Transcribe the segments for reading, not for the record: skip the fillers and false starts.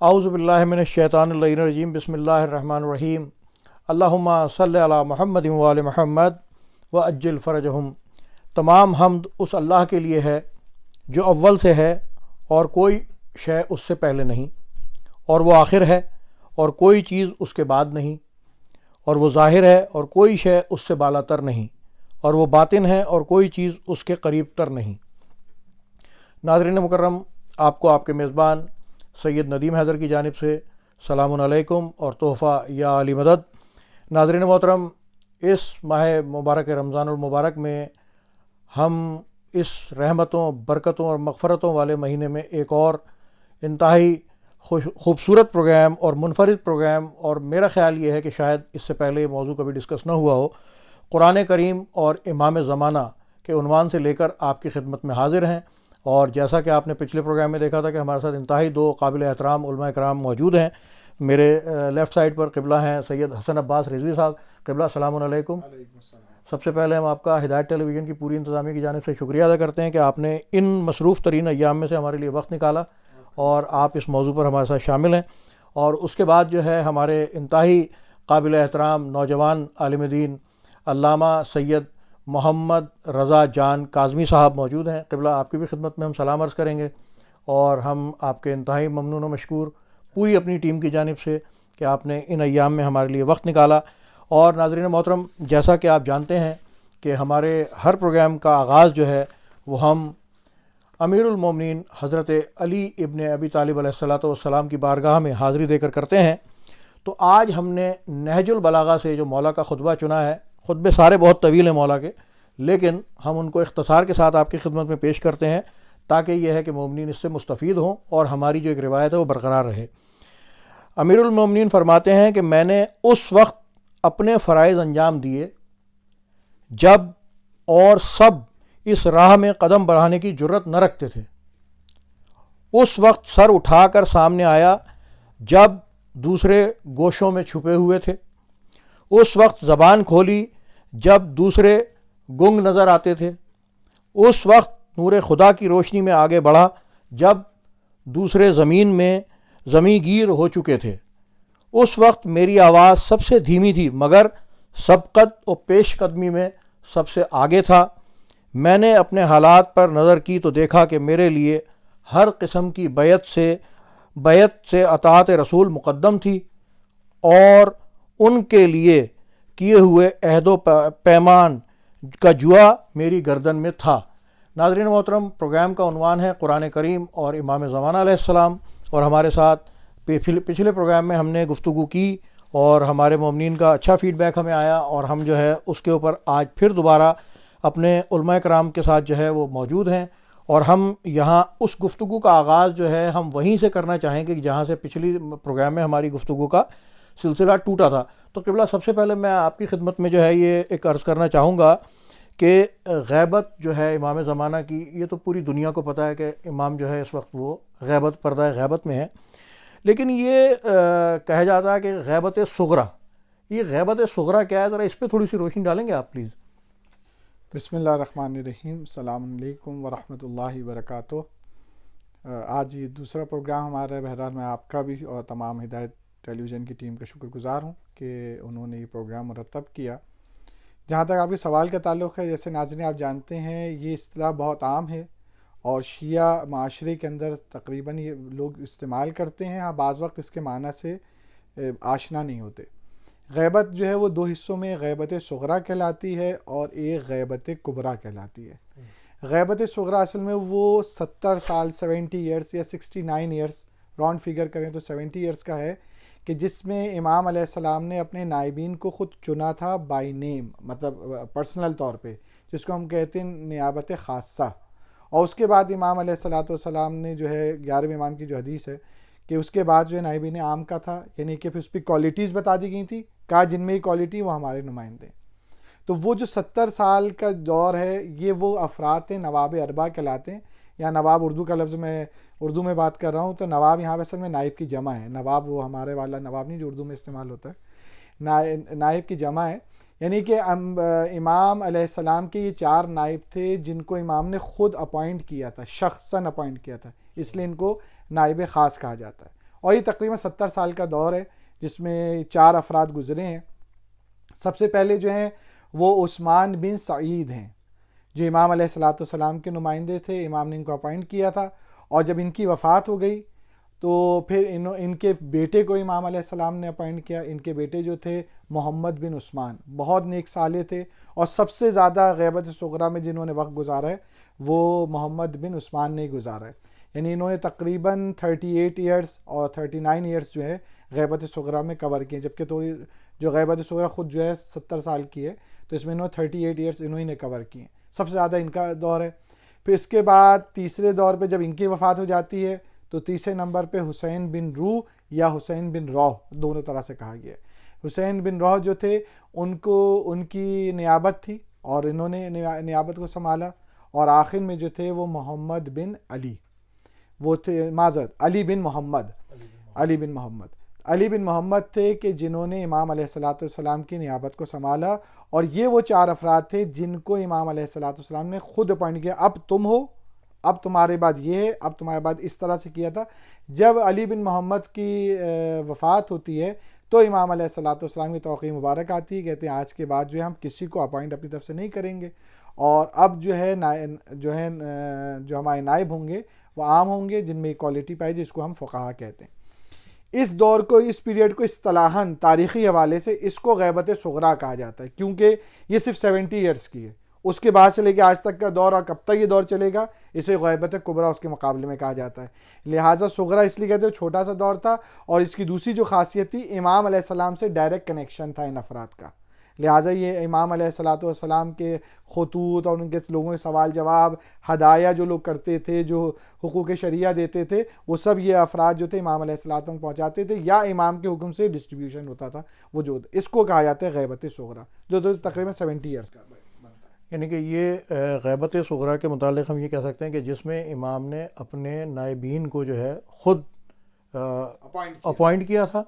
اعوذ باللہ من الشیطان الرجیم بسم اللہ الرحمن الرحیم اللہم صلی علی محمد وآل محمد وعجل فرجہم۔ تمام حمد اس اللہ کے لیے ہے جو اول سے ہے اور کوئی شے اس سے پہلے نہیں، اور وہ آخر ہے اور کوئی چیز اس کے بعد نہیں، اور وہ ظاہر ہے اور کوئی شے اس سے بالا تر نہیں، اور وہ باطن ہے اور کوئی چیز اس کے قریب تر نہیں۔ ناظرین مکرم، آپ کو آپ کے میزبان سید ندیم حیدر کی جانب سے سلام علیکم اور تحفہ یا علی مدد۔ ناظرین محترم، اس ماہ مبارک رمضان المبارک میں ہم اس رحمتوں، برکتوں اور مغفرتوں والے مہینے میں ایک اور انتہائی خوبصورت پروگرام اور منفرد پروگرام، اور میرا خیال یہ ہے کہ شاید اس سے پہلے یہ موضوع کبھی ڈسکس نہ ہوا ہو، قرآن کریم اور امام زمانہ کے عنوان سے لے کر آپ کی خدمت میں حاضر ہیں۔ اور جیسا کہ آپ نے پچھلے پروگرام میں دیکھا تھا کہ ہمارے ساتھ انتہائی دو قابل احترام علماء کرام موجود ہیں۔ میرے لیفٹ سائڈ پر قبلہ ہیں سید حسن عباس رضوی صاحب۔ قبلہ السلام علیکم۔ سب سے پہلے ہم آپ کا ہدایت ٹیلی ویژن کی پوری انتظامیہ کی جانب سے شکریہ ادا کرتے ہیں کہ آپ نے ان مصروف ترین ایام میں سے ہمارے لیے وقت نکالا اور آپ اس موضوع پر ہمارے ساتھ شامل ہیں۔ اور اس کے بعد جو ہے ہمارے انتہائی قابل احترام نوجوان عالم دین علامہ سید محمد رضا جان کاظمی صاحب موجود ہیں۔ قبلہ آپ کی بھی خدمت میں ہم سلام عرض کریں گے، اور ہم آپ کے انتہائی ممنون و مشکور پوری اپنی ٹیم کی جانب سے کہ آپ نے ان ایام میں ہمارے لیے وقت نکالا۔ اور ناظرین محترم، جیسا کہ آپ جانتے ہیں کہ ہمارے ہر پروگرام کا آغاز جو ہے وہ ہم امیر المومنین حضرت علی ابن ابی طالب علیہ السلام کی بارگاہ میں حاضری دے کر کرتے ہیں۔ تو آج ہم نے نہج البلاغہ سے جو مولا کا خطبہ چنا ہے، خطبے سارے بہت طویل ہیں مولا کے، لیکن ہم ان کو اختصار کے ساتھ آپ کی خدمت میں پیش کرتے ہیں تاکہ یہ ہے کہ مومنین اس سے مستفید ہوں اور ہماری جو ایک روایت ہے وہ برقرار رہے۔ امیر المومنین فرماتے ہیں کہ میں نے اس وقت اپنے فرائض انجام دیے جب اور سب اس راہ میں قدم بڑھانے کی جرت نہ رکھتے تھے۔ اس وقت سر اٹھا کر سامنے آیا جب دوسرے گوشوں میں چھپے ہوئے تھے۔ اس وقت زبان کھولی جب دوسرے گنگ نظر آتے تھے۔ اس وقت نور خدا کی روشنی میں آگے بڑھا جب دوسرے زمین میں زمیں گیر ہو چکے تھے۔ اس وقت میری آواز سب سے دھیمی تھی مگر سبقت و پیش قدمی میں سب سے آگے تھا۔ میں نے اپنے حالات پر نظر کی تو دیکھا کہ میرے لیے ہر قسم کی بیعت سے اطاعت رسول مقدم تھی، اور ان کے لیے کیے ہوئے عہد و پیمان کا جوا میری گردن میں تھا۔ ناظرین محترم، پروگرام کا عنوان ہے قرآن کریم اور امام زمانہ علیہ السلام، اور ہمارے ساتھ پچھلے پروگرام میں ہم نے گفتگو کی اور ہمارے مومنین کا اچھا فیڈ بیک ہمیں آیا، اور ہم جو ہے اس کے اوپر آج پھر دوبارہ اپنے علماء کرام کے ساتھ جو ہے وہ موجود ہیں، اور ہم یہاں اس گفتگو کا آغاز جو ہے ہم وہیں سے کرنا چاہیں گے جہاں سے پچھلی پروگرام میں ہماری گفتگو کا سلسلہ ٹوٹا تھا۔ تو قبلہ، سب سے پہلے میں آپ کی خدمت میں جو ہے یہ ایک عرض کرنا چاہوں گا کہ غیبت جو ہے امام زمانہ کی، یہ تو پوری دنیا کو پتہ ہے کہ امام جو ہے اس وقت وہ غیبت، پردہ غیبت میں ہے، لیکن یہ کہا جاتا ہے کہ غیبت صغریٰ، یہ غیبت صغریٰ کیا ہے؟ ذرا اس پہ تھوڑی سی روشنی ڈالیں گے آپ پلیز؟ بسم اللہ الرحمن الرحیم۔ السلام علیکم ورحمۃ اللہ وبرکاتہ۔ آج یہ دوسرا پروگرام ہمارا ہے، بہرحال میں آپ کا بھی اور تمام ہدایت ٹیلی ویژن کی ٹیم کا شکر گزار ہوں کہ انہوں نے یہ پروگرام مرتب کیا۔ جہاں تک آپ کے سوال کا تعلق ہے، جیسے ناظرین آپ جانتے ہیں یہ اصطلاح بہت عام ہے اور شیعہ معاشرے کے اندر تقریباً یہ لوگ استعمال کرتے ہیں، ہاں بعض وقت اس کے معنی سے آشنا نہیں ہوتے۔ غیبت جو ہے وہ دو حصوں میں غیبت صغریٰ کہلاتی ہے اور ایک غیبت کبریٰ کہلاتی ہے۔ غیبت صغریٰ اصل میں وہ 70 سال 70 ایئرس یا 69 ایئرس، راؤنڈ فگر کریں تو 70 ایئرس کا ہے، کہ جس میں امام علیہ السلام نے اپنے نائبین کو خود چنا تھا بائی نیم، مطلب پرسنل طور پہ، جس کو ہم کہتے ہیں نیابت خاصہ۔ اور اس کے بعد امام علیہ السلام نے جو ہے 11ویں امام کی جو حدیث ہے کہ اس کے بعد جو ہے نائبین عام کا تھا، یعنی کہ پھر اس پہ کوالٹیز بتا دی گئی تھی، کہا جن میں ہی کوالٹی وہ ہمارے نمائندے۔ تو وہ جو 70 سال کا دور ہے یہ وہ افراد ہیں نواب اربعہ کہلاتے ہیں، یا نواب اردو کا لفظ میں اردو میں بات کر رہا ہوں، تو نواب یہاں اصل میں نائب کی جمع ہے۔ نواب وہ ہمارے والا نواب نہیں جو اردو میں استعمال ہوتا ہے، نائب کی جمع ہے، یعنی کہ امام علیہ السلام کے یہ 4 نائب تھے جن کو امام نے خود اپوائنٹ کیا تھا، شخصاً اپوائنٹ کیا تھا، اس لیے ان کو نائب خاص کہا جاتا ہے۔ اور یہ تقریباً 70 سال کا دور ہے جس میں 4 افراد گزرے ہیں. سب سے پہلے جو ہیں وہ عثمان بن سعید ہیں جو امام علیہ الصلوۃ والسلام کے نمائندے تھے. امام نے ان کو اپوائنٹ کیا تھا اور جب ان کی وفات ہو گئی تو پھر ان کے بیٹے کو امام علیہ السلام نے اپوائنٹ کیا. ان کے بیٹے جو تھے محمد بن عثمان بہت نیک سالے تھے اور سب سے زیادہ غیبت صغریٰ میں جنہوں نے وقت گزارا ہے وہ محمد بن عثمان نے گزارا ہے. یعنی انہوں نے تقریباً 38 ایئرس اور 39 ایئرس جو ہے غیبت صغریٰ میں کور کیے، جبکہ تھوڑی جو غیبت صغریٰ خود جو ہے 70 سال کی ہے تو اس میں انہوں نے 38 ایئرس انہوں نے کور کیے ہیں. سب سے زیادہ ان کا دور ہے. پھر اس کے بعد تیسرے دور پہ جب ان کی وفات ہو جاتی ہے تو تیسرے نمبر پہ حسین بن روح یا حسین بن روح دونوں طرح سے کہا گیا ہے. حسین بن روح جو تھے ان کی نیابت تھی اور انہوں نے نیابت کو سنبھالا. اور آخر میں جو تھے وہ محمد بن علی وہ تھے، معذرت علی بن محمد تھے کہ جنہوں نے امام علیہ الصلوۃ والسلام کی نیابت کو سنبھالا. اور یہ وہ 4 افراد تھے جن کو امام علیہ الصلوۃ والسلام نے خود اپوائنٹ کیا. اب تم ہو، اب تمہارے بعد یہ ہے، اب تمہارے بعد اس طرح سے کیا تھا. جب علی بن محمد کی وفات ہوتی ہے تو امام علیہ الصلوۃ والسلام کی توقیع مبارک آتی ہے، کہتے ہیں آج کے بعد جو ہے ہم کسی کو اپوائنٹ اپنی طرف سے نہیں کریں گے اور اب جو ہمارے نائب ہوں گے وہ عام ہوں گے جن میں ایکوالٹی پائی جس کو ہم فقہا کہتے ہیں. اس دور کو، اس پیریڈ کو اصطلاحاً تاریخی حوالے سے اس کو غیبت صغریٰ کہا جاتا ہے کیونکہ یہ صرف 70 ایئرس کی ہے. اس کے بعد سے لے کے آج تک کا دور اور کب تک یہ دور چلے گا اسے غیبت کبریٰ اس کے مقابلے میں کہا جاتا ہے. لہٰذا صغریٰ اس لیے کہتے ہیں چھوٹا سا دور تھا. اور اس کی دوسری جو خاصیت تھی امام علیہ السلام سے ڈائریکٹ کنیکشن تھا ان افراد کا. لہٰذا یہ امام علیہ الصلوۃ والسلام کے خطوط اور ان کے لوگوں کے سوال جواب، ہدایہ جو لوگ کرتے تھے، جو حقوق شریعہ دیتے تھے، وہ سب یہ افراد جو تھے امام علیہ السلام پہنچاتے تھے یا امام کے حکم سے ڈسٹریبیوشن ہوتا تھا. وہ جو اس کو کہا جاتا ہے غیبت صغریٰ جو تقریباً 70 ایئرس کا. یعنی کہ یہ غیبت صغریٰ کے متعلق ہم یہ کہہ سکتے ہیں کہ جس میں امام نے اپنے نائبین کو جو ہے خود اپوائنٹ کیا تھا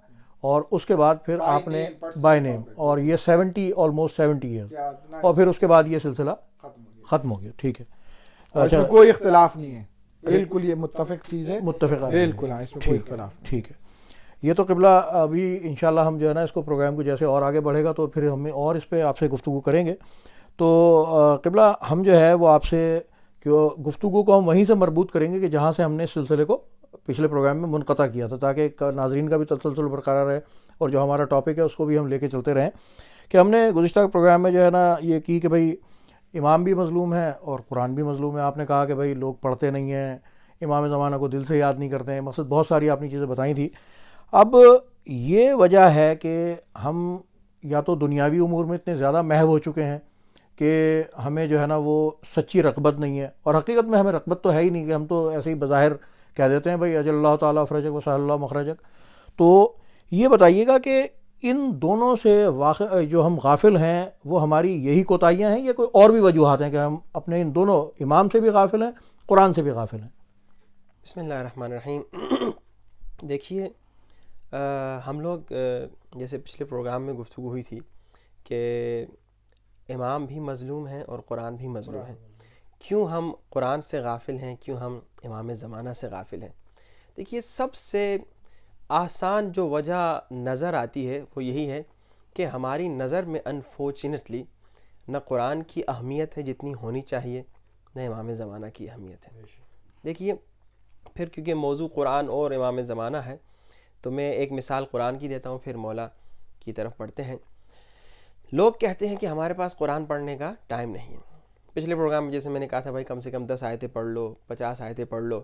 اور اس کے بعد پھر آپ نے بائی نیم، اور یہ 70 ایئر اور پھر اس کے بعد یہ سلسلہ ختم ہو گیا. ٹھیک ہے، اس میں کوئی اختلاف نہیں ہے، بالکل یہ متفق چیز ہے، متفق بالکل اس میں کوئی اختلاف نہیں. ٹھیک ہے. یہ تو قبلہ ابھی انشاءاللہ ہم جو ہے نا اس کو پروگرام کو جیسے اور آگے بڑھے گا تو پھر ہم اور اس پہ آپ سے گفتگو کریں گے. تو قبلہ ہم جو ہے وہ آپ سے گفتگو کو ہم وہیں سے مربوط کریں گے کہ جہاں سے ہم نے اس سلسلے کو پچھلے پروگرام میں منقطع کیا تھا، تاکہ ناظرین کا بھی تسلسل برقرار رہے اور جو ہمارا ٹاپک ہے اس کو بھی ہم لے کے چلتے رہیں. کہ ہم نے گزشتہ پروگرام میں جو ہے نا یہ کی کہ بھئی امام بھی مظلوم ہے اور قرآن بھی مظلوم ہے. آپ نے کہا کہ بھئی لوگ پڑھتے نہیں ہیں، امام زمانہ کو دل سے یاد نہیں کرتے ہیں، مقصد بہت ساری آپ نے چیزیں بتائی تھی. اب یہ وجہ ہے کہ ہم یا تو دنیاوی امور میں اتنے زیادہ محو ہو چکے ہیں کہ ہمیں جو ہے نا وہ سچی رغبت نہیں ہے. اور حقیقت میں ہمیں رغبت تو ہے ہی نہیں کہ ہم تو ایسے ہی بظاہر کہہ دیتے ہیں بھئی اجل اللہ تعالیٰ فرجک و سہل اللہ مخرجک. تو یہ بتائیے گا کہ ان دونوں سے واقع جو ہم غافل ہیں وہ ہماری یہی کوتاہیاں ہیں یا کوئی اور بھی وجوہات ہیں کہ ہم اپنے ان دونوں امام سے بھی غافل ہیں، قرآن سے بھی غافل ہیں؟ بسم اللہ الرحمن الرحیم. دیکھیے ہم لوگ جیسے پچھلے پروگرام میں گفتگو ہوئی تھی کہ امام بھی مظلوم ہیں اور قرآن بھی مظلوم ہیں. کیوں ہم قرآن سے غافل ہیں، کیوں ہم امام زمانہ سے غافل ہیں؟ دیکھیے سب سے آسان جو وجہ نظر آتی ہے وہ یہی ہے کہ ہماری نظر میں انفارچونیٹلی نہ قرآن کی اہمیت ہے جتنی ہونی چاہیے، نہ امام زمانہ کی اہمیت ہے. دیکھیے پھر کیونکہ موضوع قرآن اور امام زمانہ ہے تو میں ایک مثال قرآن کی دیتا ہوں، پھر مولا کی طرف پڑھتے ہیں. لوگ کہتے ہیں کہ ہمارے پاس قرآن پڑھنے کا ٹائم نہیں ہے. پچھلے پروگرام میں جیسے میں نے کہا تھا بھائی کم سے کم 10 آیتیں پڑھ لو، 50 آیتیں پڑھ لو.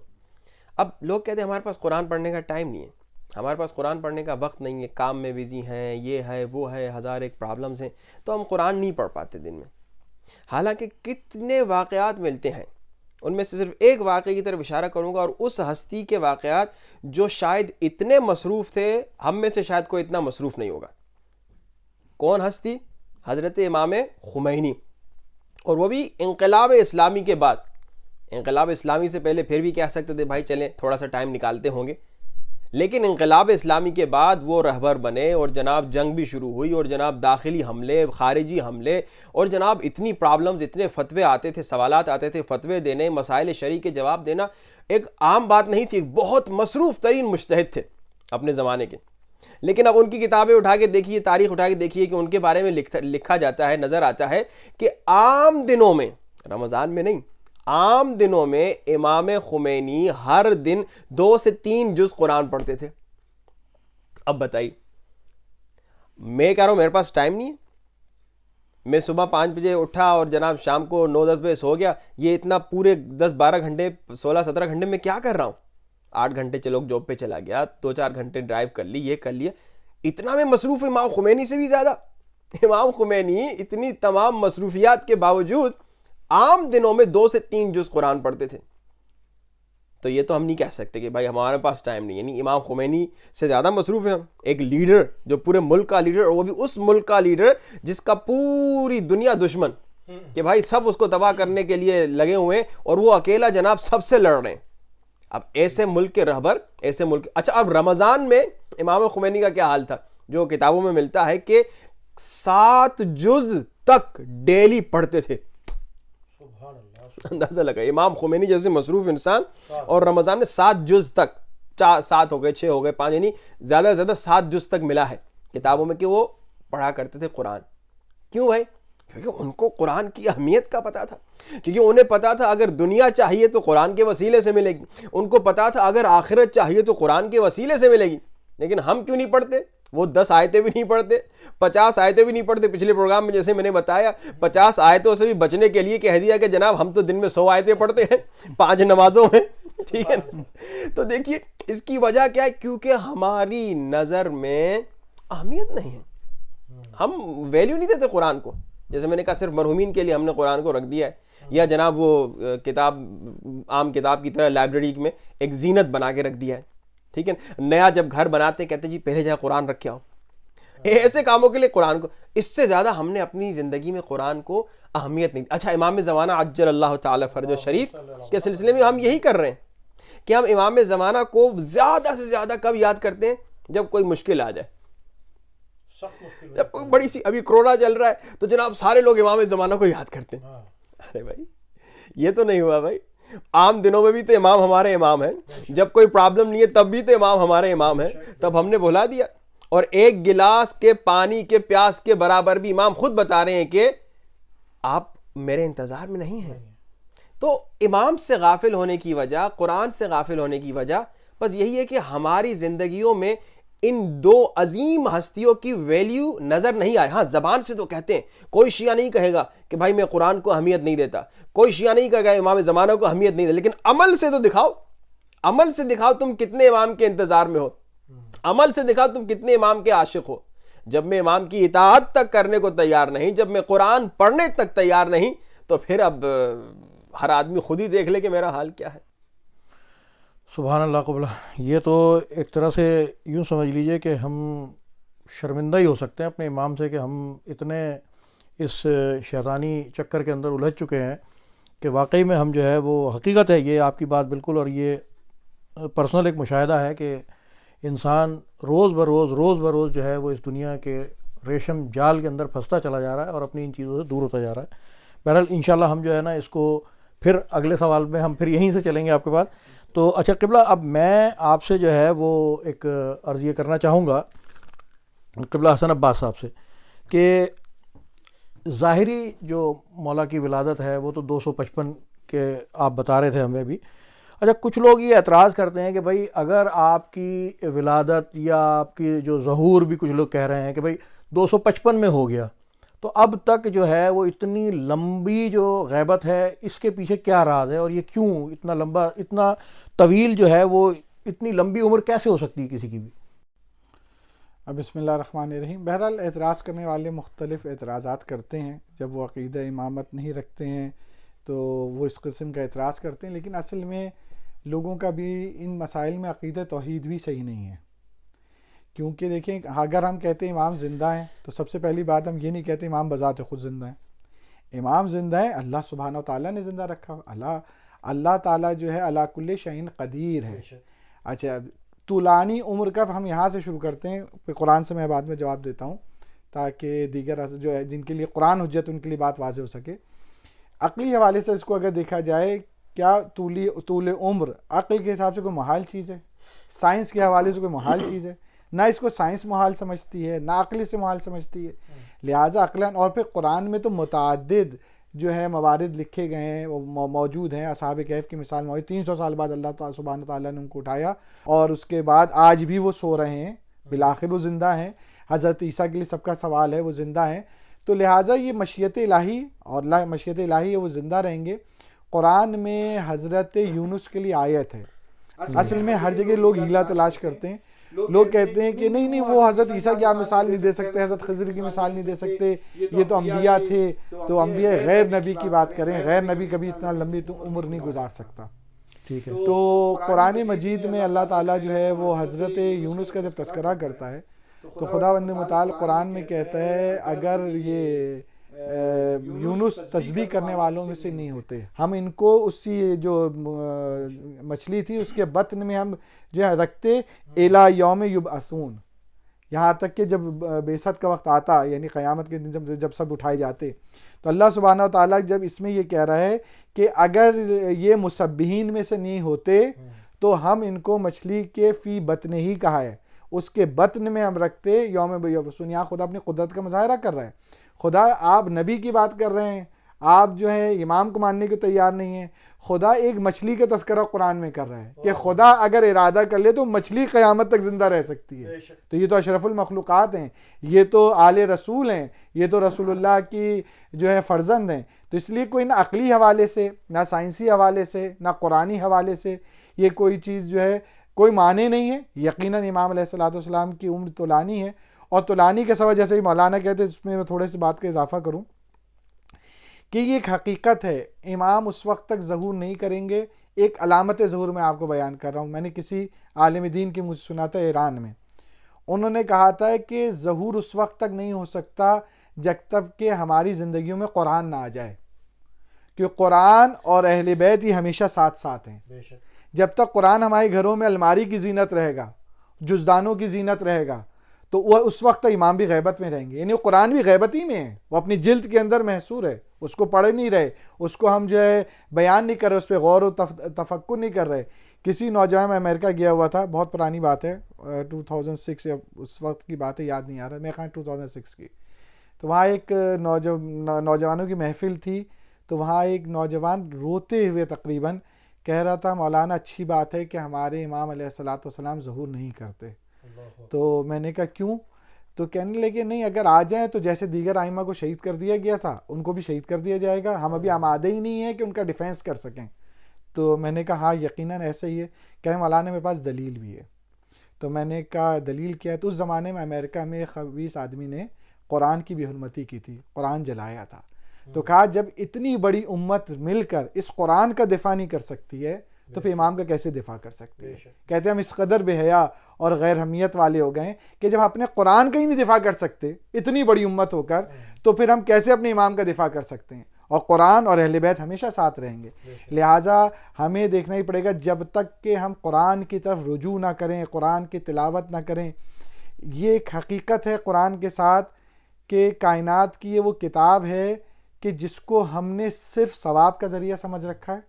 اب لوگ کہتے ہیں ہمارے پاس قرآن پڑھنے کا ٹائم نہیں ہے، ہمارے پاس قرآن پڑھنے کا وقت نہیں ہے، کام میں بزی ہیں، یہ ہے وہ ہے، ہزار ایک پرابلمز ہیں، تو ہم قرآن نہیں پڑھ پاتے دن میں. حالانکہ کتنے واقعات ملتے ہیں، ان میں سے صرف ایک واقعے کی طرف اشارہ کروں گا اور اس ہستی کے واقعات جو شاید اتنے مصروف تھے، ہم میں سے شاید کوئی اتنا مصروف نہیں ہوگا. کون ہستی؟ حضرت امام خمینی. اور وہ بھی انقلاب اسلامی کے بعد. انقلاب اسلامی سے پہلے پھر بھی کہہ سکتے تھے بھائی چلیں تھوڑا سا ٹائم نکالتے ہوں گے، لیکن انقلاب اسلامی کے بعد وہ رہبر بنے اور جناب جنگ بھی شروع ہوئی اور جناب داخلی حملے، خارجی حملے، اور جناب اتنی پرابلمز، اتنے فتوے آتے تھے، سوالات آتے تھے، فتوے دینے، مسائل شرعی کے جواب دینا ایک عام بات نہیں تھی. ایک بہت مصروف ترین مجتہد تھے اپنے زمانے کے. لیکن اب ان کی کتابیں اٹھا کے دیکھیے, تاریخ اٹھا کے دیکھیے کہ ان کے بارے میں لکھا جاتا ہے, نظر آتا ہے کہ عام دنوں میں, رمضان میں نہیں, عام دنوں میں امام خمینی ہر دن 2 سے 3 جز قرآن پڑھتے تھے. اب بتائیے, میں کہہ رہا ہوں میرے پاس ٹائم نہیں ہے, میں صبح 5 بجے اٹھا اور جناب شام کو 9-10 بجے سو گیا, یہ اتنا پورے 10-12 گھنٹے 16-17 گھنٹے میں کیا کر رہا ہوں؟ 8 گھنٹے چلو جاب پہ چلا گیا, 2-4 گھنٹے ڈرائیو کر لی, یہ کر لیا. اتنا میں مصروف امام خمینی سے بھی زیادہ. امام خمینی اتنی تمام مصروفیات کے باوجود عام دنوں میں 2 سے 3 جز قرآن پڑھتے تھے. تو یہ تو ہم نہیں کہہ سکتے کہ بھائی ہمارے پاس ٹائم نہیں, یعنی امام خمینی سے زیادہ مصروف ہیں ہم. ایک لیڈر جو پورے ملک کا لیڈر, اور وہ بھی اس ملک کا لیڈر جس کا پوری دنیا دشمن, کہ بھائی سب اس کو تباہ کرنے کے لیے لگے ہوئے ہیں اور وہ اکیلا جناب سب سے لڑ رہے ہیں. اب ایسے ملک کے رہبر, ایسے ملک. اچھا, اب رمضان میں امام خمینی کا کیا حال تھا, جو کتابوں میں ملتا ہے کہ 7 جز تک ڈیلی پڑھتے تھے. اندازہ لگا, امام خمینی جیسے مصروف انسان, اور رمضان میں 7 جز تک, 7 ہو گئے, 6 ہو گئے, 5, یعنی زیادہ سے زیادہ 7 جز تک ملا ہے کتابوں میں کہ وہ پڑھا کرتے تھے قرآن. کیوں بھائی؟ کیونکہ ان کو قرآن کی اہمیت کا پتا تھا, کیونکہ انہیں پتا تھا اگر دنیا چاہیے تو قرآن کے وسیلے سے ملے گی, ان کو پتا تھا اگر آخرت چاہیے تو قرآن کے وسیلے سے ملے گی. لیکن ہم کیوں نہیں پڑھتے؟ وہ 10 آیتیں بھی نہیں پڑھتے, 50 آیتیں بھی نہیں پڑھتے. پچھلے پروگرام میں جیسے میں نے بتایا 50 آیتوں سے بھی بچنے کے لیے کہہ دیا کہ جناب ہم تو دن میں 100 آیتیں پڑھتے ہیں 5 نمازوں میں, ٹھیک ہے نا. تو دیکھیے اس کی وجہ کیا ہے, کیونکہ ہماری نظر میں اہمیت نہیں ہے, ہم ویلیو نہیں دیتے قرآن کو. جیسے میں نے کہا صرف مرحومین کے لیے ہم نے قرآن کو رکھ دیا ہے, یا جناب وہ کتاب عام کتاب کی طرح لائبریری میں ایک زینت بنا کے رکھ دیا ہے, ٹھیک ہے. نیا جب گھر بناتے ہیں کہتے ہیں جی پہلے جائے قرآن رکھ کے آؤ. ایسے کاموں کے لیے قرآن کو, اس سے زیادہ ہم نے اپنی زندگی میں قرآن کو اہمیت نہیں دی. اچھا, امام زمانہ عجل اللہ تعالی فرج شریف کے سلسلے میں ہم یہی کر رہے ہیں کہ ہم امام زمانہ کو زیادہ سے زیادہ کب یاد کرتے ہیں؟ جب کوئی مشکل آ جائے, جب کوئی بڑی سی, ابھی کرونا چل رہا ہے تو جناب سارے لوگ امام زمانہ کو یاد کرتے ہیں. ارے بھائی یہ تو نہیں ہوا بھائی, عام دنوں میں بھی تو امام ہمارے امام ہیں, جب کوئی پرابلم نہیں ہے تب بھی تو امام ہمارے امام ہیں, تب ہم نے بھلا دیا. اور ایک گلاس کے پانی کے پیاس کے برابر بھی امام خود بتا رہے ہیں کہ آپ میرے انتظار میں نہیں ہیں. تو امام سے غافل ہونے کی وجہ, قرآن سے غافل ہونے کی وجہ بس یہی ہے کہ ہماری زندگیوں میں ان 2 عظیم ہستیوں کی ویلیو نظر نہیں آئی. ہاں زبان سے تو کہتے ہیں, کوئی شیعہ نہیں کہے گا کہ بھائی میں قرآن کو اہمیت نہیں دیتا, کوئی شیعہ نہیں کہے گا امام زمانہ کو اہمیت نہیں دیتا, لیکن عمل سے تو دکھاؤ, عمل سے دکھاؤ تم کتنے امام کے انتظار میں ہو, عمل سے دکھاؤ تم کتنے امام کے عاشق ہو. جب میں امام کی اطاعت تک کرنے کو تیار نہیں, جب میں قرآن پڑھنے تک تیار نہیں, تو پھر اب ہر آدمی خود ہی دیکھ لے کہ میرا حال کیا ہے. سبحان اللہ قبلہ. یہ تو ایک طرح سے یوں سمجھ لیجئے کہ ہم شرمندہ ہی ہو سکتے ہیں اپنے امام سے کہ ہم اتنے اس شیطانی چکر کے اندر الجھ چکے ہیں کہ واقعی میں ہم جو ہے وہ, حقیقت ہے یہ آپ کی بات بالکل, اور یہ پرسنل ایک مشاہدہ ہے کہ انسان روز بروز جو ہے وہ اس دنیا کے ریشم جال کے اندر پھنستا چلا جا رہا ہے اور اپنی ان چیزوں سے دور ہوتا جا رہا ہے. بہرحال انشاءاللہ ہم جو ہے نا اس کو پھر اگلے سوال میں ہم پھر یہیں سے چلیں گے آپ کے پاس. تو اچھا قبلہ, اب میں آپ سے جو ہے وہ ایک عرض یہ کرنا چاہوں گا قبلہ حسن عباس صاحب سے کہ ظاہری جو مولا کی ولادت ہے وہ تو 255 کے آپ بتا رہے تھے ہمیں بھی. اچھا, کچھ لوگ یہ اعتراض کرتے ہیں کہ بھائی اگر آپ کی ولادت یا آپ کی جو ظہور بھی کچھ لوگ کہہ رہے ہیں کہ بھائی 255 میں ہو گیا, تو اب تک جو ہے وہ اتنی لمبی جو غیبت ہے اس کے پیچھے کیا راز ہے, اور یہ کیوں اتنا لمبا, اتنا طویل جو ہے وہ, اتنی لمبی عمر کیسے ہو سکتی ہے کسی کی بھی؟ بسم اللہ الرحمن الرحیم. بہرحال اعتراض کرنے والے مختلف اعتراضات کرتے ہیں. جب وہ عقیدہ امامت نہیں رکھتے ہیں تو وہ اس قسم کا اعتراض کرتے ہیں, لیکن اصل میں لوگوں کا بھی ان مسائل میں عقیدہ توحید بھی صحیح نہیں ہے. کیونکہ دیکھیں, اگر ہم کہتے ہیں امام زندہ ہیں تو سب سے پہلی بات ہم یہ نہیں کہتے امام بذات خود زندہ ہیں. امام زندہ ہیں, اللہ سبحانہ و تعالیٰ نے زندہ رکھا. اللہ تعالیٰ جو ہے علی کل شیء قدیر ہے. اچھا, طولانی عمر کا ہم یہاں سے شروع کرتے ہیں, قرآن سے میں بعد میں جواب دیتا ہوں تاکہ دیگر جو ہے جن کے لیے قرآن حجت ان کے لیے بات واضح ہو سکے. عقلی حوالے سے اس کو اگر دیکھا جائے, کیا طول عمر عقل کے حساب سے کوئی محال چیز ہے؟ سائنس کے حوالے سے کوئی محال چیز ہے، نہ اس کو سائنس محال سمجھتی ہے، نہ عقل سے محال سمجھتی ہے. لہٰذا عقلاً، اور پھر قرآن میں تو متعدد جو ہے موارد لکھے گئے ہیں، وہ موجود ہیں. اصحاب کہف کی مثال موجود، 300 سال بعد اللہ تعالیٰ سبحانہ تعالیٰ نے ان کو اٹھایا، اور اس کے بعد آج بھی وہ سو رہے ہیں، بالآخر وہ زندہ ہیں. حضرت عیسیٰ کے لیے سب کا سوال ہے، وہ زندہ ہیں. تو لہٰذا یہ مشیت الہی، اور مشیت الہی ہے، وہ زندہ رہیں گے. قرآن میں حضرت یونس کے لیے آیت ہے. اصل میں ہر جگہ لوگ ہیلا تلاش کرتے ہیں، لوگ کہتے ہیں کہ نہیں وہ حضرت عیسیٰ کی آپ مثال نہیں دے سکتے، حضرت خضر کی مثال نہیں دے سکتے، یہ تو انبیاء تھے. تو انبیاء غیر نبی کی بات کریں، غیر نبی کبھی اتنا لمبی تو عمر نہیں گزار سکتا. ٹھیک ہے. تو قرآن مجید میں اللہ تعالیٰ جو ہے وہ حضرت یونس کا جب تذکرہ کرتا ہے تو خداوند متعال قرآن میں کہتا ہے اگر یہ یونس تسبیح کرنے والوں میں سے نہیں ہوتے، ہم ان کو اسی جو مچھلی تھی اس کے بطن میں ہم جو ہے رکھتے الی یوم یبعثون، یہاں تک کہ جب بعثت کا وقت آتا، یعنی قیامت کے دن جب سب اٹھائے جاتے. تو اللہ سبحانہ و تعالیٰ جب اس میں یہ کہہ رہا ہے کہ اگر یہ مسبحین میں سے نہیں ہوتے تو ہم ان کو مچھلی کے فی بطن ہی کہا ہے، اس کے بطن میں ہم رکھتے یوم یبعثون. یہاں خدا اپنی قدرت کا مظاہرہ کر رہا ہے. خدا آپ نبی کی بات کر رہے ہیں، آپ جو ہے امام کو ماننے کے تیار نہیں ہیں. خدا ایک مچھلی کا تذکرہ قرآن میں کر رہا ہے کہ خدا اگر ارادہ کر لے تو مچھلی قیامت تک زندہ رہ سکتی ہے. تو یہ تو اشرف المخلوقات ہیں، یہ تو آل رسول ہیں، یہ تو رسول اللہ کی جو ہے فرزند ہیں. تو اس لیے کوئی نہ عقلی حوالے سے، نہ سائنسی حوالے سے، نہ قرآنی حوالے سے یہ کوئی چیز جو ہے کوئی معنی نہیں ہے. یقیناً امام علیہ الصلوۃ والسلام کی عمر طولانی ہے، اور طولانی کے سبب جیسے ہی مولانا کہتے ہیں، اس میں تھوڑے سی بات کا اضافہ کروں کہ یہ ایک حقیقت ہے، امام اس وقت تک ظہور نہیں کریں گے. ایک علامت ظہور میں آپ کو بیان کر رہا ہوں. میں نے کسی عالم دین کی مجھ سے سنا تھا ایران میں، انہوں نے کہا تھا کہ ظہور اس وقت تک نہیں ہو سکتا جب تک کہ ہماری زندگیوں میں قرآن نہ آ جائے، کہ قرآن اور اہل بیت ہی ہمیشہ ساتھ ساتھ ہیں. جب تک قرآن ہمارے گھروں میں الماری کی زینت رہے گا، جزدانوں کی زینت رہے گا، تو وہ اس وقت امام بھی غیبت میں رہیں گے. یعنی قرآن بھی غیبت ہی میں ہے، وہ اپنی جلد کے اندر محصور ہے، اس کو پڑھ نہیں رہے، اس کو ہم جو ہے بیان نہیں کر رہے، اس پہ غور و تفکر نہیں کر رہے. کسی نوجوان میں امریکہ گیا ہوا تھا، بہت پرانی بات ہے، 2006 یا اس وقت کی بات ہے، یاد نہیں آ رہا، میں کہاں 2006 کی. تو وہاں ایک نوجوانوں کی محفل تھی. تو وہاں ایک نوجوان روتے ہوئے تقریباً کہہ رہا تھا مولانا اچھی بات ہے کہ ہمارے امام علیہ الصلوۃ والسلام ظہور نہیں کرتے. تو میں نے کہا کیوں؟ تو کہنے لگے نہیں، اگر آ جائیں تو جیسے دیگر ائمہ کو شہید کر دیا گیا تھا ان کو بھی شہید کر دیا جائے گا، ہم ابھی آمادہ ہی نہیں ہیں کہ ان کا ڈیفینس کر سکیں. تو میں نے کہا ہاں یقیناً ایسا ہی ہے. کہنے مولانا میرے پاس دلیل بھی ہے. تو میں نے کہا دلیل کیا ہے؟ تو اس زمانے میں امریکہ میں ایک خبیث آدمی نے قرآن کی بے حرمتی کی تھی، قرآن جلایا تھا. تو کہا جب اتنی بڑی امت مل کر اس قرآن کا دفاع نہیں کر سکتی ہے تو پھر امام کا کیسے دفاع کر سکتے ہیں؟ کہتے ہیں ہم اس قدر بے حیا اور غیر اہمیت والے ہو گئے کہ جب اپنے قرآن کا ہی نہیں دفاع کر سکتے اتنی بڑی امت ہو کر، تو پھر ہم کیسے اپنے امام کا دفاع کر سکتے ہیں؟ اور قرآن اور اہل بیت ہمیشہ ساتھ رہیں گے. لہٰذا ہمیں دیکھنا ہی پڑے گا جب تک کہ ہم قرآن کی طرف رجوع نہ کریں، قرآن کی تلاوت نہ کریں. یہ ایک حقیقت ہے قرآن کے ساتھ کہ کائنات کی یہ وہ کتاب ہے کہ جس کو ہم نے صرف ثواب کا ذریعہ سمجھ رکھا ہے.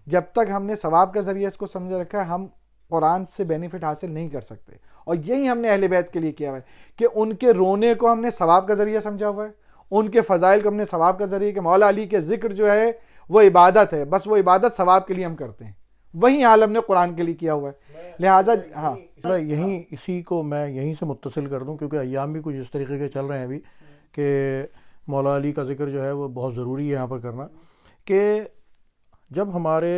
جب تک ہم نے ثواب کا ذریعہ اس کو سمجھ رکھا ہے ہم قرآن سے بینیفٹ حاصل نہیں کر سکتے. اور یہی ہم نے اہل بیت کے لیے کیا ہوا ہے کہ ان کے رونے کو ہم نے ثواب کا ذریعہ سمجھا ہوا ہے، ان کے فضائل کو ہم نے ثواب کا ذریعہ، کہ مولا علی کے ذکر جو ہے وہ عبادت ہے، بس وہ عبادت ثواب کے لیے ہم کرتے ہیں. وہی حال ہم نے قرآن کے لیے کیا ہوا ہے. لہٰذا ہاں یہیں اسی کو میں یہیں سے متصل کر دوں، کیونکہ ایام بھی کچھ اس طریقے کے چل رہے ہیں ابھی کہ مولا علی کا ذکر جو ہے وہ بہت ضروری ہے یہاں پر کرنا. کہ جب ہمارے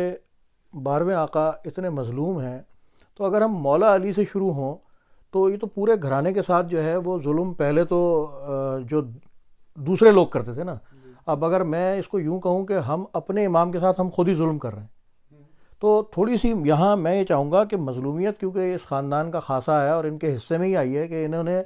12ویں آقا اتنے مظلوم ہیں تو اگر ہم مولا علی سے شروع ہوں تو یہ تو پورے گھرانے کے ساتھ جو ہے وہ ظلم پہلے تو جو دوسرے لوگ کرتے تھے نا، اب اگر میں اس کو یوں کہوں کہ ہم اپنے امام کے ساتھ ہم خود ہی ظلم کر رہے ہیں، تو تھوڑی سی یہاں میں یہ چاہوں گا کہ مظلومیت کیونکہ اس خاندان کا خاصہ ہے اور ان کے حصے میں ہی آئی ہے کہ انہوں نے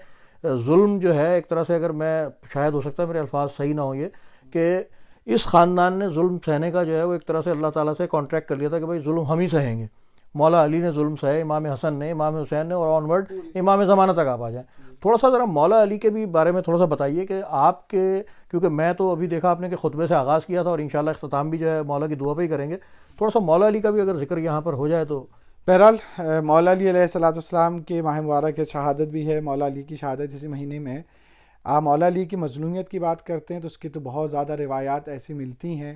ظلم جو ہے ایک طرح سے، اگر میں شاید ہو سکتا ہے میرے الفاظ صحیح نہ ہوں، یہ کہ اس خاندان نے ظلم سہنے کا جو ہے وہ ایک طرح سے اللہ تعالیٰ سے کانٹریکٹ کر لیا تھا کہ بھائی ظلم ہم ہی سہیں گے. مولا علی نے ظلم سہے، امام حسن نے، امام حسین نے، اور آن ورڈ امام زمانہ تک آپ آ جائیں. تھوڑا سا ذرا مولا علی کے بھی بارے میں تھوڑا سا بتائیے کہ آپ کے، کیونکہ میں تو ابھی دیکھا آپ نے کہ خطبے سے آغاز کیا تھا اور انشاءاللہ اختتام بھی جو ہے مولا کی دعا پہ ہی کریں گے. تھوڑا سا مولا علی کا بھی اگر ذکر یہاں پر ہو جائے تو. بہرحال مولا علی علیہ الصلوۃ والسلام کے ماہ مبارک کی شہادت بھی ہے. مولا علی کی شہادت اسی مہینے میں ہے. آپ مولا علی کی مظلومیت کی بات کرتے ہیں تو اس کی تو بہت زیادہ روایات ایسی ملتی ہیں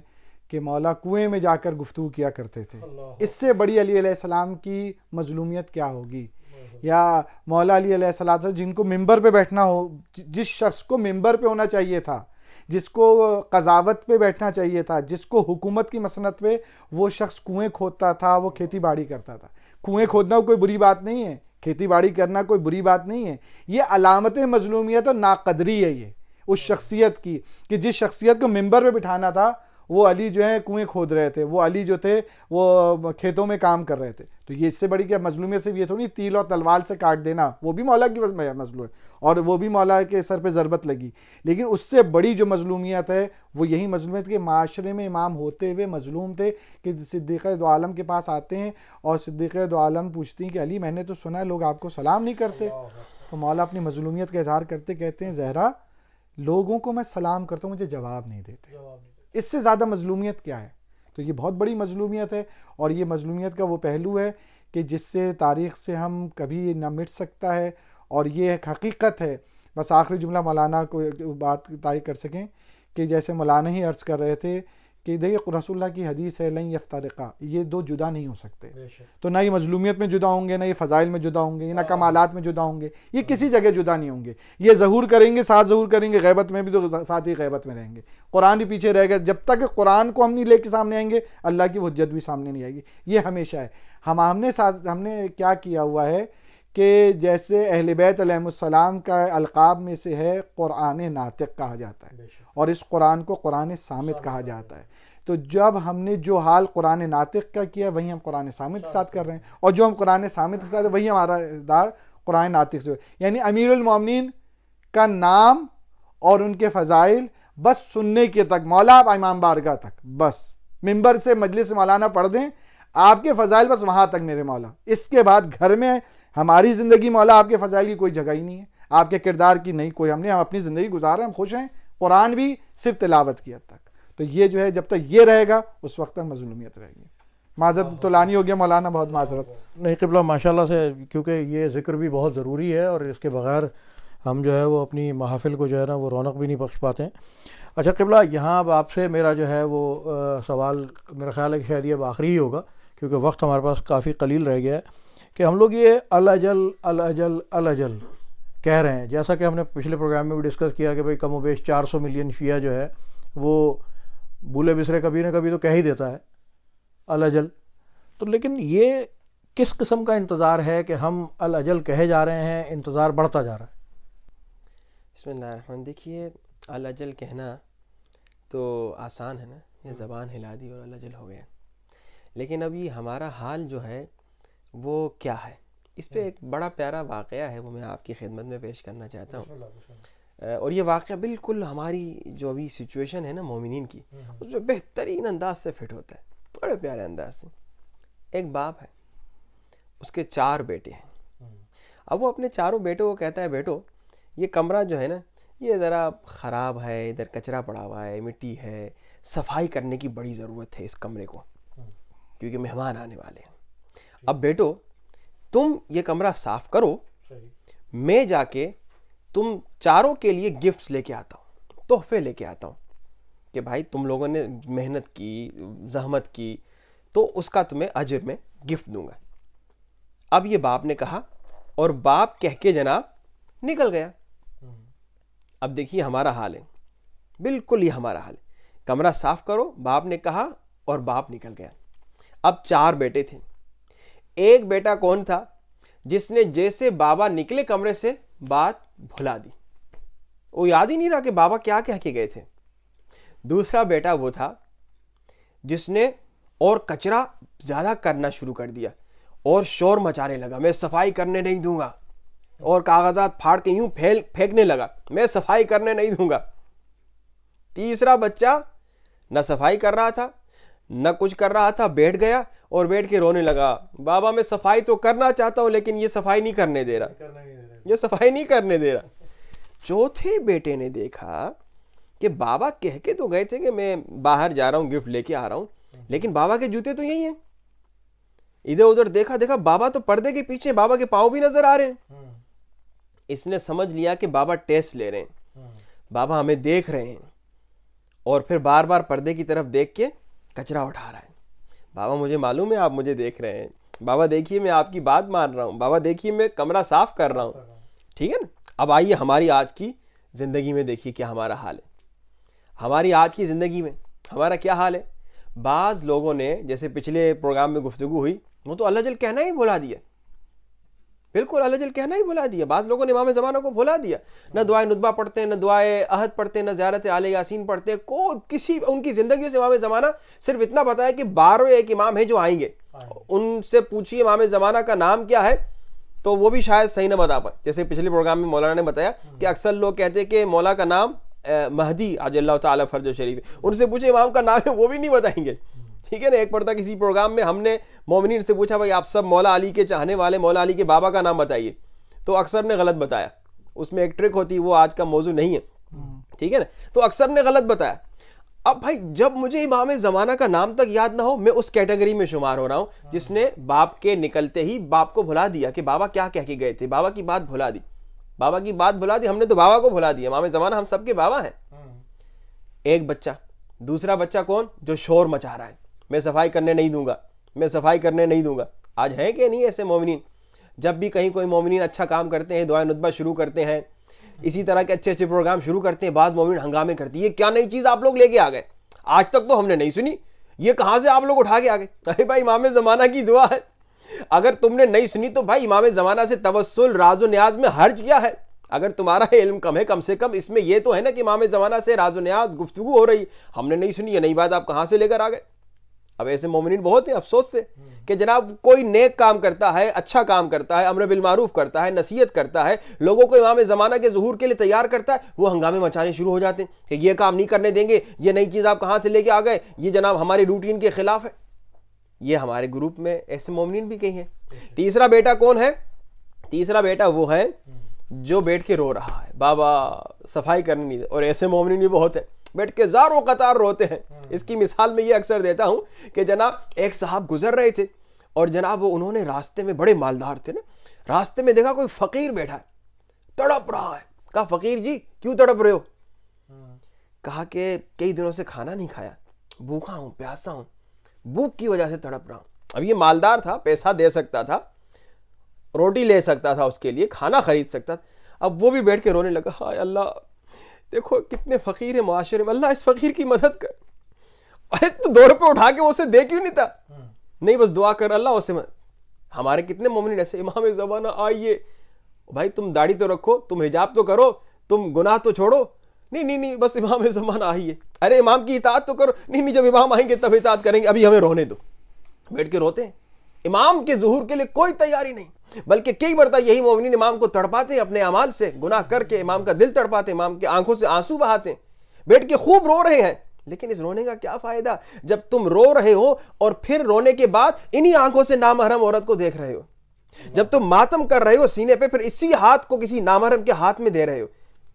کہ مولا کنویں میں جا کر گفتگو کیا کرتے تھے. اس سے بڑی علی علیہ السلام کی مظلومیت کیا ہوگی؟ یا مولا علی علیہ السلام جن کو ممبر پہ بیٹھنا ہو, جس شخص کو ممبر پہ ہونا چاہیے تھا, جس کو قضاوت پہ بیٹھنا چاہیے تھا, جس کو حکومت کی مسنت پہ, وہ شخص کنویں کھودتا تھا, وہ کھیتی باڑی کرتا تھا. کنویں کھودنا کوئی بری بات نہیں ہے, کھیتی باڑی کرنا کوئی بری بات نہیں ہے. یہ علامت مظلومیت اور ناقدری ہے یہ اس شخصیت کی, کہ جس شخصیت کو ممبر پہ بٹھانا تھا وہ علی جو ہے کنویں کھود رہے تھے, وہ علی جو تھے وہ کھیتوں میں کام کر رہے تھے. تو یہ اس سے بڑی کیا مظلومیت؟ سے یہ تھوڑی تیل اور تلوار سے کاٹ دینا, وہ بھی مولا کی مظلوم ہے اور وہ بھی مولا کے سر پہ ضربت لگی. لیکن اس سے بڑی جو مظلومیت ہے وہ یہی مظلومیت کہ معاشرے میں امام ہوتے ہوئے مظلوم تھے, کہ صدیقہ دو عالم کے پاس آتے ہیں اور صدیقہ دو عالم پوچھتی ہیں کہ علی میں نے تو سنا ہے لوگ آپ کو سلام نہیں کرتے. تو مولا اپنی مظلومیت کا اظہار کرتے کہتے ہیں زہرا لوگوں کو میں سلام کرتا ہوں مجھے جواب نہیں دیتے. اس سے زیادہ مظلومیت کیا ہے؟ تو یہ بہت بڑی مظلومیت ہے, اور یہ مظلومیت کا وہ پہلو ہے کہ جس سے تاریخ سے ہم کبھی نہ مٹ سکتا ہے, اور یہ ایک حقیقت ہے. بس آخری جملہ مولانا کو بات تائید کر سکیں کہ جیسے مولانا ہی عرض کر رہے تھے کہ دیکھیے رسول اللہ کی حدیث ہے لن یفترقا, یہ دو جدا نہیں ہو سکتے. تو نہ یہ مظلومیت میں جدا ہوں گے, نہ یہ فضائل میں جدا ہوں گے, نہ کمالات میں جدا ہوں گے, یہ کسی جگہ جدا نہیں ہوں گے. یہ ظہور کریں گے, ساتھ ظہور کریں گے, غیبت میں بھی تو ساتھ ہی غیبت میں رہیں گے. قرآن بھی پیچھے رہے گا, جب تک کہ قرآن کو ہم نہیں لے کے سامنے آئیں گے اللہ کی حجت بھی سامنے نہیں آئے گی. یہ ہمیشہ ہے. ہم نے کیا کیا ہوا ہے کہ جیسے اہل بیت علیہ السلام کا القاب میں سے ہے قرآن ناطق کہا جاتا ہے, اور اس قرآن کو قرآن صامت کہا جاتا ہے. تو جب ہم نے جو حال قرآن ناطق کا کیا وہی ہم قرآن صامت کے ساتھ کر رہے ہیں, اور جو ہم قرآن صامت کے ساتھ وہی ہمارا دار قرآن ناطق سے. یعنی امیر المومنین کا نام اور ان کے فضائل بس سننے کے تک, مولا آپ امام بارگاہ تک, بس ممبر سے مجلس مولانا پڑھ دیں, آپ کے فضائل بس وہاں تک میرے مولا. اس کے بعد گھر میں ہماری زندگی مولا آپ کے فضائل کی کوئی جگہ ہی نہیں ہے, آپ کے کردار کی نہیں کوئی. ہم اپنی زندگی گزارا, ہم خوش ہیں, قرآن بھی صرف تلاوت کی حد تک. تو یہ جو ہے جب تک یہ رہے گا اس وقت تک مظلومیت رہے گی. معذرت تو لانی ہو گیا مولانا, بہت معذرت. نہیں قبلہ ماشاءاللہ سے, کیونکہ یہ ذکر بھی بہت ضروری ہے اور اس کے بغیر ہم جو ہے وہ اپنی محافل کو جو ہے نا وہ رونق بھی نہیں بخش پاتے ہیں. اچھا قبلہ, یہاں اب آپ سے میرا جو ہے وہ سوال میرا خیال ہے کہ شاید یہ اب آخری ہی ہوگا کیونکہ وقت ہمارے پاس کافی قلیل رہ گیا ہے, کہ ہم لوگ یہ الاجل الاجل الاجل کہہ رہے ہیں, جیسا کہ ہم نے پچھلے پروگرام میں بھی ڈسکس کیا کہ بھئی کم و بیش 400 ملین شیعہ جو ہے وہ بھولے بسرے کبھی نہ کبھی تو کہہ ہی دیتا ہے الاجل. تو لیکن یہ کس قسم کا انتظار ہے کہ ہم الاجل کہے جا رہے ہیں, انتظار بڑھتا جا رہا ہے؟ بسم اللہ الرحمن. دیکھیے الاجل کہنا تو آسان ہے نا, یہ زبان ہلا دی اور الاجل ہو گیا. لیکن اب یہ ہمارا حال جو ہے وہ کیا ہے, اس پہ ایک بڑا پیارا واقعہ ہے, وہ میں آپ کی خدمت میں پیش کرنا چاہتا ہوں. اور یہ واقعہ بالکل ہماری جو ابھی سچویشن ہے نا مومنین کی, اس میں بہترین انداز سے فٹ ہوتا ہے, بڑے پیارے انداز سے. ایک باپ ہے, اس کے 4 بیٹے ہیں. اب وہ اپنے چاروں بیٹوں کو کہتا ہے بیٹو یہ کمرہ جو ہے نا یہ ذرا خراب ہے, ادھر کچرا پڑا ہوا ہے, مٹی ہے, صفائی کرنے کی بڑی ضرورت ہے اس کمرے کو کیونکہ مہمان آنے والے ہیں. اب بیٹو تم یہ کمرہ صاف کرو, میں جا کے تم چاروں کے لیے گفٹس لے کے آتا ہوں, تحفے لے کے آتا ہوں کہ بھائی تم لوگوں نے محنت کی, زحمت کی, تو اس کا تمہیں اجر میں گفٹ دوں گا. اب یہ باپ نے کہا اور باپ کہہ کے جناب نکل گیا. اب دیکھیے ہمارا حال ہے, بالکل یہ ہمارا حال ہے. کمرہ صاف کرو باپ نے کہا اور باپ نکل گیا. اب 4 بیٹے تھے. ایک بیٹا کون تھا جس نے جیسے بابا نکلے کمرے سے بات بھلا دی, وہ یاد ہی نہیں رہا کہ بابا کیا کہہ کے گئے تھے. دوسرا بیٹا وہ تھا جس نے اور کچرا زیادہ کرنا شروع کر دیا اور شور مچانے لگا, میں صفائی کرنے نہیں دوں گا, اور کاغذات پھاڑ کے یوں پھینکنے لگا, میں صفائی کرنے نہیں دوں گا. تیسرا بچہ نہ صفائی کر رہا تھا نہ کچھ کر رہا تھا, بیٹھ گیا اور بیٹھ کے رونے لگا, بابا میں صفائی تو کرنا چاہتا ہوں لیکن یہ صفائی نہیں کرنے دے رہا, یہ صفائی نہیں کرنے دے رہا. چوتھے بیٹے نے دیکھا کہ بابا کہہ کے تو گئے تھے کہ میں باہر جا رہا ہوں گفٹ لے کے آ رہا ہوں, لیکن بابا کے جوتے تو یہی ہیں. ادھر ادھر دیکھا دیکھا بابا تو پردے کے پیچھے، بابا کے پاؤں بھی نظر آ رہے ہیں. اس نے سمجھ لیا کہ بابا ٹیسٹ لے رہے ہیں، بابا ہمیں دیکھ رہے ہیں، اور پھر بار بار پردے کی طرف دیکھ کے کچرا اٹھا رہا ہے. بابا مجھے معلوم ہے آپ مجھے دیکھ رہے ہیں، بابا دیکھیے میں آپ کی بات مان رہا ہوں، بابا دیکھیے میں کمرہ صاف کر رہا ہوں. ٹھیک ہے نا. اب آئیے ہماری آج کی زندگی میں دیکھیے کیا ہمارا حال ہے. ہماری آج کی زندگی میں ہمارا کیا حال ہے. بعض لوگوں نے، جیسے پچھلے پروگرام میں گفتگو ہوئی، وہ تو اللہ جل کہنا ہی بھلا دیا، بالکل اللہ جل کہنا ہی بھلا دیا. بعض لوگوں نے امام زمانہ کو بھلا دیا، نہ دعائے ندبہ پڑھتے ہیں، نہ دعائے عہد پڑھتے ہیں، نہ زیارت آل یاسین پڑھتے ہیں. کسی ان کی زندگی سے امام زمانہ صرف اتنا بتایا کہ 12 ایک امام ہے جو آئیں گے، ان سے پوچھیے امام زمانہ کا نام کیا ہے تو وہ بھی شاید صحیح نہ بتا پائے. جیسے پچھلے پروگرام میں مولانا نے بتایا کہ اکثر لوگ کہتے ہیں کہ مولا کا نام مہدی عجل اللہ تعالیٰ فرج و شریف ہے، ان سے پوچھے امام کا نام ہے وہ بھی نہیں بتائیں گے. ٹھیک ہے نا. ایک پڑھتا کسی پروگرام میں ہم نے مومنین سے پوچھا بھائی آپ سب مولا علی کے چاہنے والے، مولا علی کے بابا کا نام بتائیے، تو اکثر نے غلط بتایا. اس میں ایک ٹرک ہوتی ہے، وہ آج کا موضوع نہیں ہے. ٹھیک ہے نا. تو اکثر نے غلط بتایا. اب بھائی جب مجھے امام زمانہ کا نام تک یاد نہ ہو، میں اس کیٹیگری میں شمار ہو رہا ہوں جس نے باپ کے نکلتے ہی باپ کو بھلا دیا کہ بابا کیا کہہ کے گئے تھے، بابا کی بات بھلا دی، بابا کی بات بھلا دی. ہم نے تو بابا کو بھلا دیا. امام زمانہ ہم سب کے بابا ہیں. ایک بچہ، دوسرا بچہ کون جو شور مچا رہا ہے، میں صفائی کرنے نہیں دوں گا، میں صفائی کرنے نہیں دوں گا. آج ہے کہ نہیں ایسے مومنین؟ جب بھی کہیں کوئی مومنین اچھا کام کرتے ہیں، دعائے ندبہ شروع کرتے ہیں، اسی طرح کے اچھے اچھے پروگرام شروع کرتے ہیں، بعض مومنین ہنگامے کرتی ہے، یہ کیا نئی چیز آپ لوگ لے کے آ گئے، آج تک تو ہم نے نہیں سنی، یہ کہاں سے آپ لوگ اٹھا کے آ گئے. ارے بھائی امام زمانہ کی دعا ہے، اگر تم نے نہیں سنی تو بھائی امام زمانہ سے توسل راز و نیاز میں حرج کیا ہے؟ اگر تمہارا علم کم ہے، کم سے کم اس میں یہ تو ہے نا کہ امام زمانہ سے راز و نیاز گفتگو ہو رہی، ہم نے نہیں سنی. یہ نئی بات آپ کہاں سے لے کر آ گئے؟ اب ایسے مومنین بہت ہیں افسوس سے کہ جناب کوئی نیک کام کرتا ہے، اچھا کام کرتا ہے، امر بالمعروف کرتا ہے، نصیحت کرتا ہے، لوگوں کو امام زمانہ کے ظہور کے لیے تیار کرتا ہے، وہ ہنگامے مچانے شروع ہو جاتے ہیں کہ یہ کام نہیں کرنے دیں گے، یہ نئی چیز آپ کہاں سے لے کے آ گئے، یہ جناب ہماری روٹین کے خلاف ہے. یہ ہمارے گروپ میں ایسے مومنین بھی کئی ہیں. تیسرا بیٹا کون ہے؟ تیسرا بیٹا وہ ہے جو بیٹھ کے رو رہا ہے، بابا صفائی کرنی نہیں دے. اور ایسے مومنین بھی بہت ہیں، بیٹھ کے زاروں قطار روتے ہیں. اس کی مثال میں یہ اکثر دیتا ہوں کہ جناب ایک صاحب گزر رہے تھے اور جناب انہوں نے راستے میں، بڑے مالدار تھے نا، راستے میں دیکھا کوئی فقیر بیٹھا ہے، تڑپ رہا ہے. کہا فقیر جی کیوں تڑپ رہے ہو؟ کہا کہ کئی دنوں سے کھانا نہیں کھایا، بھوکا ہوں، پیاسا ہوں، بھوک کی وجہ سے تڑپ رہا ہوں. اب یہ مالدار تھا، پیسہ دے سکتا تھا، روٹی لے سکتا تھا، اس کے لیے کھانا خرید سکتا تھا. اب وہ بھی بیٹھ کے رونے لگا، ہائے اللہ دیکھو کتنے فقیر ہیں معاشرے میں، اللہ اس فقیر کی مدد کر. ارے تو 2 روپے اٹھا کے اسے دے کیوں نہیں تھا؟ نہیں بس دعا کر اللہ اسے مدد. ہمارے کتنے مومنین ایسے، امام زمانہ آئیے، بھائی تم داڑھی تو رکھو، تم حجاب تو کرو، تم گناہ تو چھوڑو. نہیں بس امام زمانہ آئیے. ارے امام کی اطاعت تو کرو. نہیں جب امام آئیں گے تب اطاعت کریں گے، ابھی ہمیں رونے دو. بیٹھ کے روتے ہیں. امام کے ظہور کے لیے کوئی تیاری نہیں، بلکہ کئی مرتبہ یہی مومنین امام کو تڑپاتے ہیں اپنے اعمال سے، گناہ کر کے امام کا دل تڑپاتے ہیں، امام کی آنکھوں سے آنسو بہاتے ہیں، بیٹھ کے خوب رو رہے ہیں. لیکن اس رونے کا کیا فائدہ جب تم رو رہے ہو اور پھر رونے کے بعد انہی آنکھوں سے نامحرم عورت کو دیکھ رہے ہو. جب تم ماتم کر رہے ہو سینے پہ، پھر اسی ہاتھ کو کسی نامحرم کے ہاتھ میں دے رہے ہو.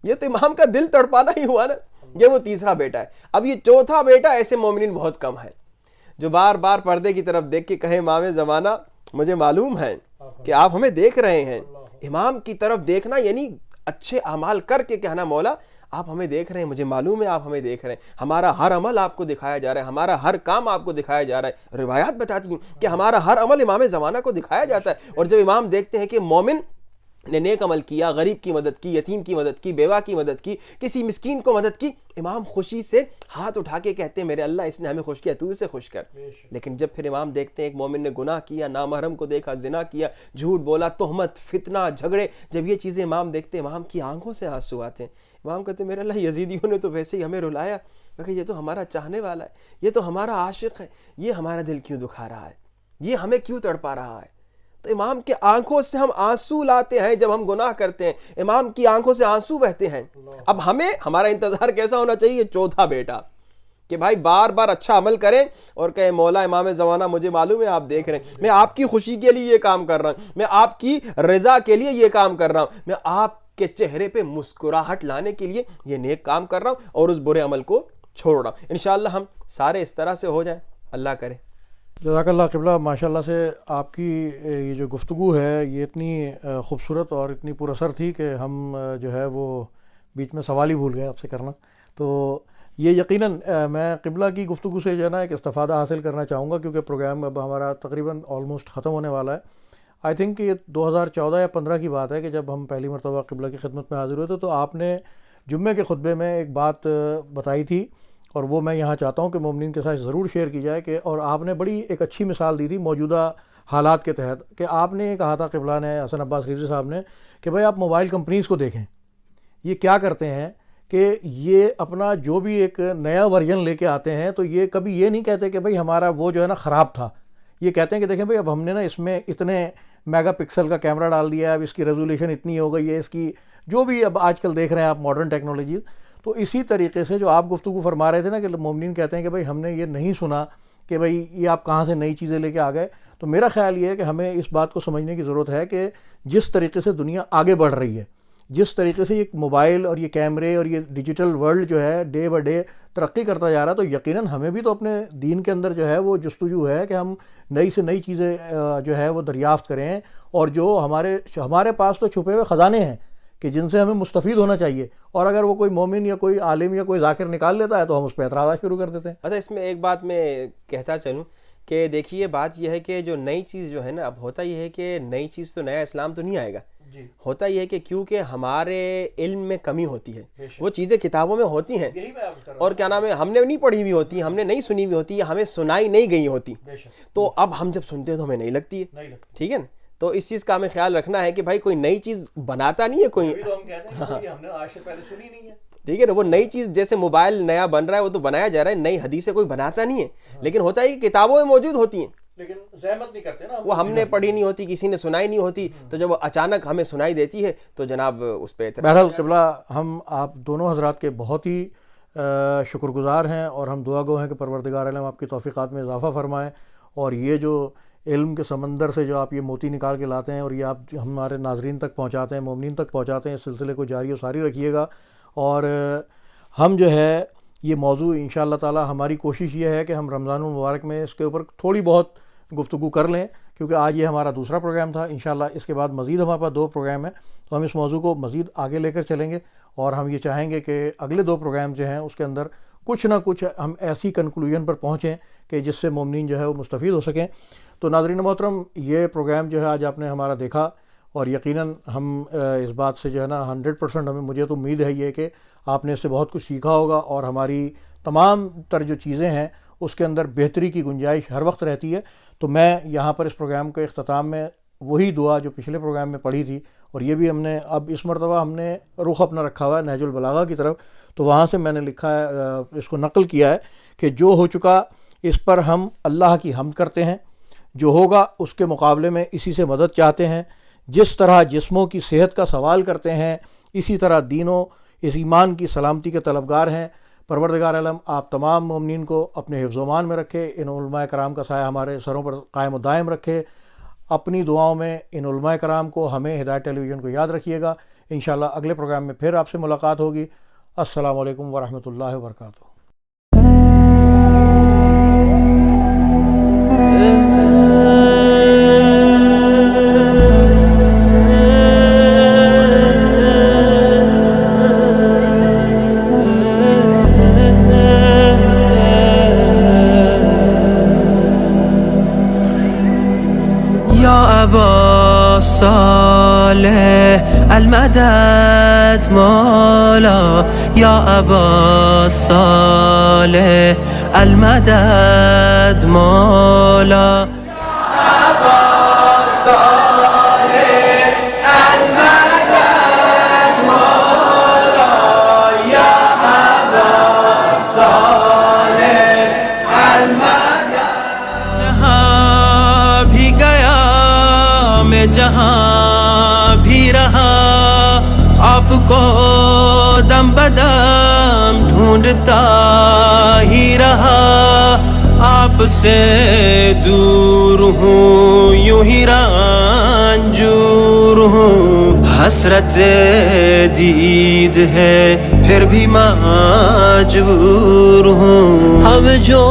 یہ تو امام کا دل تڑپانا ہی ہوا نا. یہ وہ تیسرا بیٹا ہے. اب یہ چوتھا بیٹا، ایسے مومنین بہت کم ہے جو بار بار پردے کی طرف دیکھ کے کہے امام زمانہ مجھے معلوم ہے کہ آپ ہمیں دیکھ رہے ہیں. امام کی طرف دیکھنا یعنی اچھے اعمال کر کے کہنا مولا آپ ہمیں دیکھ رہے ہیں، مجھے معلوم ہے آپ ہمیں دیکھ رہے ہیں، ہمارا ہر عمل آپ کو دکھایا جا رہا ہے، ہمارا ہر کام آپ کو دکھایا جا رہا ہے. روایات بتاتی ہیں کہ ہمارا ہر عمل امام زمانہ کو دکھایا جاتا ہے. اور جب امام دیکھتے ہیں کہ مومن نے نیک عمل کیا، غریب کی مدد کی، یتیم کی مدد کی، بیوہ کی مدد کی، کسی مسکین کو مدد کی، امام خوشی سے ہاتھ اٹھا کے کہتے ہیں میرے اللہ اس نے ہمیں خوش کیا، تو اسے خوش کر. لیکن جب پھر امام دیکھتے ہیں ایک مومن نے گناہ کیا، نامحرم کو دیکھا، زنا کیا، جھوٹ بولا، تہمت، فتنہ، جھگڑے، جب یہ چیزیں امام دیکھتے ہیں امام کی آنکھوں سے آنسو آتے ہیں. امام کہتے ہیں میرے اللہ یزیدیوں نے تو ویسے ہی ہمیں رلایا، کہ یہ تو ہمارا چاہنے والا ہے، یہ تو ہمارا عاشق ہے، یہ ہمارا دل کیوں دکھا رہا ہے، یہ ہمیں کیوں تڑپا رہا ہے. تو امام کے آنکھوں سے ہم آنسو لاتے ہیں جب ہم گناہ کرتے ہیں، امام کی آنکھوں سے آنسو بہتے ہیں. اب ہمیں ہمارا انتظار کیسا ہونا چاہیے؟ چوتھا بیٹا کہ بھائی بار بار اچھا عمل کریں اور کہیں مولا امام زمانہ مجھے معلوم ہے آپ دیکھ رہے ہیں، میں آپ کی خوشی کے لیے یہ کام کر رہا ہوں، میں آپ کی رضا کے لیے یہ کام کر رہا ہوں، میں آپ کے چہرے پہ مسکراہٹ لانے کے لیے یہ نیک کام کر رہا ہوں اور اس برے عمل کو چھوڑ رہا ہوں. انشاءاللہ ہم سارے اس طرح سے ہو جائیں، اللہ کرے. جزاک اللہ قبلہ. ماشاءاللہ سے آپ کی یہ جو گفتگو ہے یہ اتنی خوبصورت اور اتنی پر اثر تھی کہ ہم جو ہے وہ بیچ میں سوال ہی بھول گئے آپ سے کرنا. تو یہ یقیناً میں قبلہ کی گفتگو سے جو ہے نا ایک استفادہ حاصل کرنا چاہوں گا، کیونکہ پروگرام اب ہمارا تقریباً آلموسٹ ختم ہونے والا ہے. آئی تھنک کہ یہ 2014 یا 15 کی بات ہے کہ جب ہم پہلی مرتبہ قبلہ کی خدمت میں حاضر ہوئے تھے، تو آپ نے جمعے کے خطبے میں ایک بات بتائی تھی، اور وہ میں یہاں چاہتا ہوں کہ مومنین کے ساتھ ضرور شیئر کی جائے. کہ اور آپ نے بڑی ایک اچھی مثال دی تھی موجودہ حالات کے تحت، کہ آپ نے کہا تھا قبلہ نے، حسن عباس رضوی صاحب نے، کہ بھائی آپ موبائل کمپنیز کو دیکھیں، یہ کیا کرتے ہیں کہ یہ اپنا جو بھی ایک نیا ورژن لے کے آتے ہیں تو یہ کبھی یہ نہیں کہتے کہ بھائی ہمارا وہ جو ہے نا خراب تھا. یہ کہتے ہیں کہ دیکھیں بھائی اب ہم نے نا اس میں اتنے میگا پکسل کا کیمرہ ڈال دیا ہے، اب اس کی ریزولیشن اتنی ہو گئی ہے، اس کی جو بھی اب آج کل دیکھ رہے ہیں آپ ماڈرن ٹیکنالوجیز. تو اسی طریقے سے جو آپ گفتگو فرما رہے تھے نا کہ مومنین کہتے ہیں کہ بھائی ہم نے یہ نہیں سنا کہ بھائی یہ آپ کہاں سے نئی چیزیں لے کے آ گئے. تو میرا خیال یہ ہے کہ ہمیں اس بات کو سمجھنے کی ضرورت ہے کہ جس طریقے سے دنیا آگے بڑھ رہی ہے، جس طریقے سے یہ موبائل اور یہ کیمرے اور یہ ڈیجیٹل ورلڈ جو ہے ڈے بائی ڈے ترقی کرتا جا رہا ہے، تو یقیناً ہمیں بھی تو اپنے دین کے اندر جو ہے وہ جستجو ہے کہ ہم نئی سے نئی چیزیں جو ہے وہ دریافت کریں، اور جو ہمارے پاس تو چھپے ہوئے خزانے ہیں کہ جن سے ہمیں مستفید ہونا چاہیے، اور اگر وہ کوئی مومن یا کوئی عالم یا کوئی ذاکر نکال لیتا ہے تو ہم اس پہ اعتراضات شروع کر دیتے ہیں. اچھا، اس میں ایک بات میں کہتا چلوں کہ دیکھیے بات یہ ہے کہ جو نئی چیز جو ہے نا، اب ہوتا یہ ہے کہ نئی چیز تو نیا اسلام تو نہیں آئے گا. ہوتا یہ ہے کہ کیونکہ ہمارے علم میں کمی ہوتی ہے، وہ چیزیں کتابوں میں ہوتی ہیں اور کیا نام ہے ہم نے نہیں پڑھی ہوئی ہوتی، ہم نے نہیں سنی ہوئی ہوتی، ہمیں سنائی نہیں گئی ہوتی. تو اب ہم جب سنتے ہیں تو ہمیں نہیں لگتی ہے، ٹھیک ہے نا. تو اس چیز کا ہمیں خیال رکھنا ہے کہ بھائی کوئی نئی چیز بناتا نہیں ہے کوئی، ٹھیک ہے نا. وہ نئی چیز جیسے موبائل نیا بن رہا ہے وہ تو بنایا جا رہا ہے، نئی حدیثیں کوئی بناتا نہیں ہے، لیکن ہوتا ہے کہ کتابوں میں موجود ہوتی ہیں، لیکن زحمت نہیں کرتے نا، وہ ہم نے پڑھی نہیں ہوتی، کسی نے سنائی نہیں ہوتی. تو جب وہ اچانک ہمیں سنائی دیتی ہے تو جناب اس پہ بہرحال قبلہ ہم آپ دونوں حضرات کے بہت ہی شکر گزار ہیں، اور ہم دعا گو ہیں کہ پروردگار عالم آپ کی توفیقات میں اضافہ فرمائے، اور یہ جو علم کے سمندر سے جو آپ یہ موتی نکال کے لاتے ہیں اور یہ آپ ہمارے ناظرین تک پہنچاتے ہیں، مومنین تک پہنچاتے ہیں، اس سلسلے کو جاری و ساری رکھیے گا. اور ہم جو ہے یہ موضوع انشاءاللہ تعالی ہماری کوشش یہ ہے کہ ہم رمضان المبارک میں اس کے اوپر تھوڑی بہت گفتگو کر لیں، کیونکہ آج یہ ہمارا دوسرا پروگرام تھا. انشاءاللہ اس کے بعد مزید ہمارے پاس 2 پروگرام ہیں، تو ہم اس موضوع کو مزید آگے لے کر چلیں گے، اور ہم یہ چاہیں گے کہ اگلے 2 پروگرام جو ہیں اس کے اندر کچھ نہ کچھ ہم ایسی کنکلوژن پر پہنچیں کہ جس سے مومنین جو ہے وہ مستفید ہو سکیں. تو ناظرین محترم، یہ پروگرام جو ہے آج آپ نے ہمارا دیکھا، اور یقیناً ہم اس بات سے جو ہے نا 100% مجھے تو امید ہے یہ کہ آپ نے اس سے بہت کچھ سیکھا ہوگا، اور ہماری تمام تر جو چیزیں ہیں اس کے اندر بہتری کی گنجائش ہر وقت رہتی ہے. تو میں یہاں پر اس پروگرام کے اختتام میں وہی دعا جو پچھلے پروگرام میں پڑھی تھی، اور یہ بھی ہم نے اب اس مرتبہ ہم نے رخ اپنا رکھا ہوا ہے نہج البلاغہ کی طرف، تو وہاں سے میں نے لکھا ہے، اس کو نقل کیا ہے کہ جو ہو چکا اس پر ہم اللہ کی حمد کرتے ہیں، جو ہوگا اس کے مقابلے میں اسی سے مدد چاہتے ہیں. جس طرح جسموں کی صحت کا سوال کرتے ہیں، اسی طرح دینوں اس ایمان کی سلامتی کے طلبگار ہیں. پروردگار عالم آپ تمام مومنین کو اپنے حفظ و امان میں رکھے، ان علماء کرام کا سایہ ہمارے سروں پر قائم و دائم رکھے. اپنی دعاؤں میں ان علماء کرام کو، ہمیں ہدایت ٹیلی ویژن کو یاد رکھیے گا. انشاءاللہ اگلے پروگرام میں پھر آپ سے ملاقات ہوگی. السلام علیکم ورحمۃ اللہ وبرکاتہ. أبا صالح المدد مولا، يا أبا صالح المدد مولا، يا أبا صالح المدد مولا، يا أبا صالح المدد. جہاں بھی گیا میں جہاں بھی رہا، آپ کو دم بدم ڈھونڈتا ہی رہا. آپ سے دور ہوں یوں ہی رنجور ہوں، حسرت دید ہے پھر بھی مجبور ہوں. ہم جو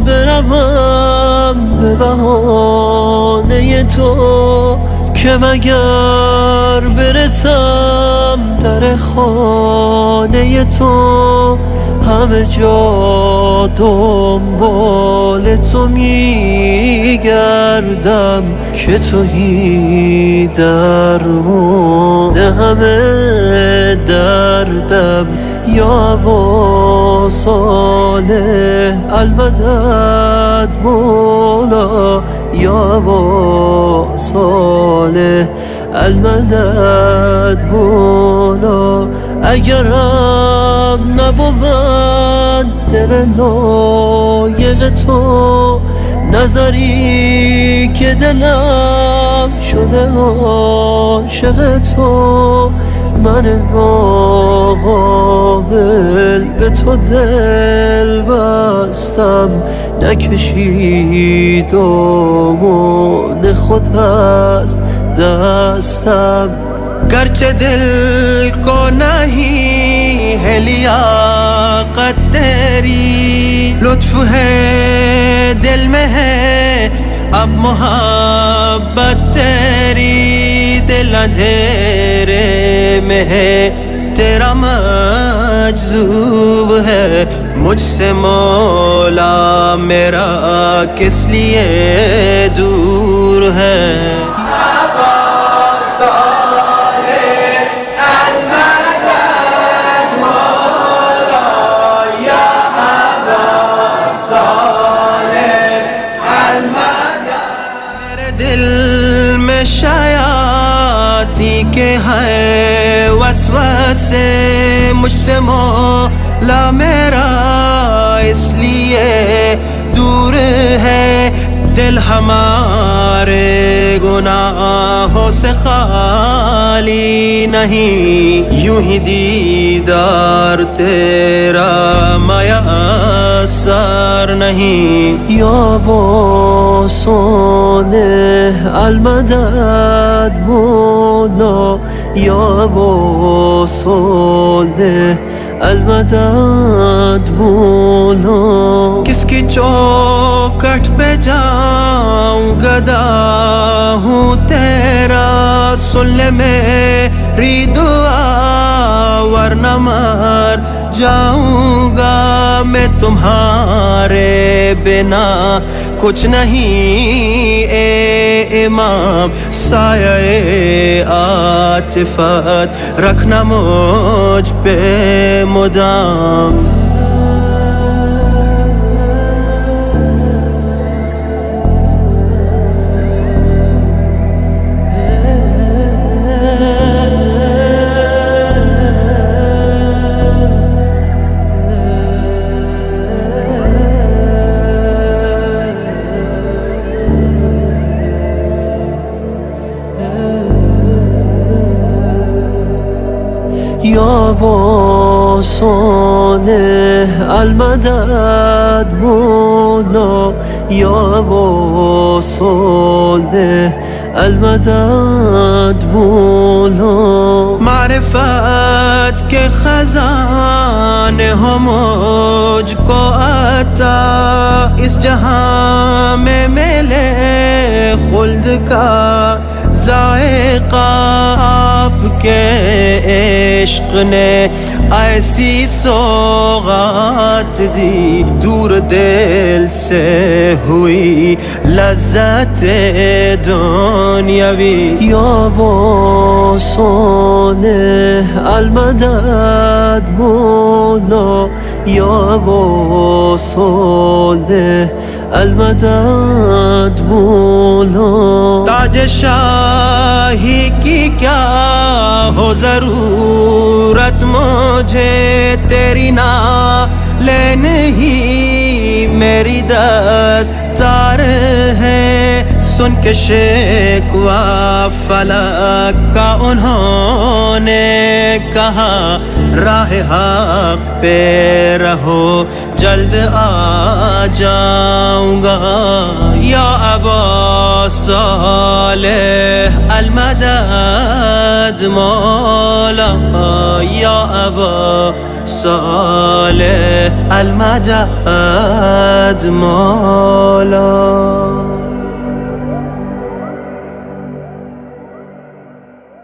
بروا میرم به بهانه تو که مگر برسم در خانه تو همه جا دنبال تو میگردم که تویی درمان همه دردم یا ابا صالح المدد مولا یا ابا صالح المدد مولا اگرم نبود دل لایق تو نظری که دلم شده عاشق تو من ناقابل به تو دل بستم نکشید دامان خود از دستم گرچه دل کو نہیں ہے لیاقت تیری لطف ہے دل میں ہے اب محبت تیری دل اندھیرے میں ہے تیرا مجذوب ہے مجھ سے مولا میرا کس لیے دور ہے شایاتی کے ہے وسوسے مجھ سے مولا میرا اس لیے دور ہے دل ہمارے گناہوں سے خالی نہیں یوں ہی دیدار تیرا میسر نہیں یا ابا صالح المدد مولا یا ابا صالح المدد مولا کس کی چوکٹ پہ جاؤں گدا ہوں تیرا سن لے میری دعا ورنہ مر جاؤں گا میں تمہارے بنا کچھ نہیں اے امام سایہ عاطفت رکھنا مجھ پہ مدام یا ابا صالح المدد مولا یا ابا صالح المدد مولا معرفت کے خزانے ہو مجھ کو عطا اس جہاں میں ملے خلد کا ذائقہ آپ کے عشق نے ایسی سوغات دی دور دل سے ہوئی لذت دنیاوی یا ابا صالح المدد مولا یا ابا صالح المدد مولا تاج شاہی کی کیا ہو ضرورت مجھے تیری نالین ہی میری دستار ہے سن کے شکوہ فلک کا انہوں نے کہا راہ حق پہ رہو جلد آ جاؤں گا یا ابا صالح المدد مولا یا ابا صالح المدد مولا.